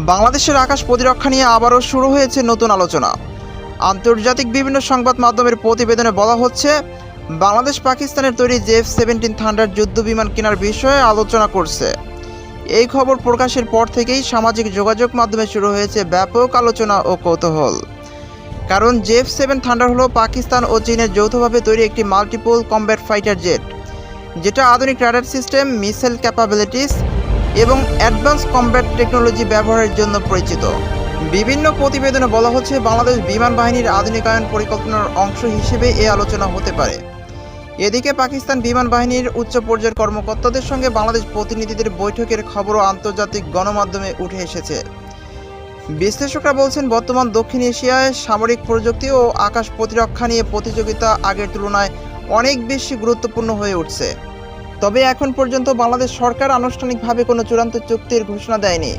বাংলাদেশের আকাশ প্রতিরক্ষা নিয়ে আবারও শুরু হয়েছে নতুন আলোচনা। আন্তর্জাতিক বিভিন্ন সংবাদ মাধ্যমের প্রতিবেদনে বলা হচ্ছে, বাংলাদেশ পাকিস্তানের তৈরি F-17 থান্ডার যুদ্ধ বিমান কেনার বিষয়ে আলোচনা করছে। এই খবর প্রকাশের পর থেকেই সামাজিক যোগাযোগ মাধ্যমে শুরু হয়েছে ব্যাপক আলোচনা ও কৌতূহল। কারণ F-7 থান্ডার হলো পাকিস্তান ও চীনের যৌথভাবে তৈরি একটি মাল্টিপল কমব্যাট ফাইটার জেট, যেটা আধুনিক রাডার সিস্টেম, মিসাইল ক্যাপাবিলিটিস এবং অ্যাডভান্স কমব্যাট টেকনোলজি ব্যবহারের জন্য পরিচিত। বিভিন্ন প্রতিবেদনে বলা হচ্ছে, বাংলাদেশ বিমান বাহিনীর আধুনিকায়ন পরিকল্পনার অংশ হিসেবে এ আলোচনা হতে পারে। এদিকে পাকিস্তান বিমান বাহিনীর উচ্চ পর্যায়ের কর্মকর্তাদের সঙ্গে বাংলাদেশ প্রতিনিধিদের বৈঠকের খবরও আন্তর্জাতিক গণমাধ্যমে উঠে এসেছে। বিশ্লেষকরা বলছেন, বর্তমান দক্ষিণ এশিয়ায় সামরিক প্রযুক্তি ও আকাশ প্রতিরক্ষা নিয়ে প্রতিযোগিতা আগের তুলনায় অনেক বেশি গুরুত্বপূর্ণ হয়ে উঠছে। তবে এখন পর্যন্ত বাংলাদেশ সরকার আনুষ্ঠানিকভাবে কোনো চূড়ান্ত চুক্তির ঘোষণা দেয়নি।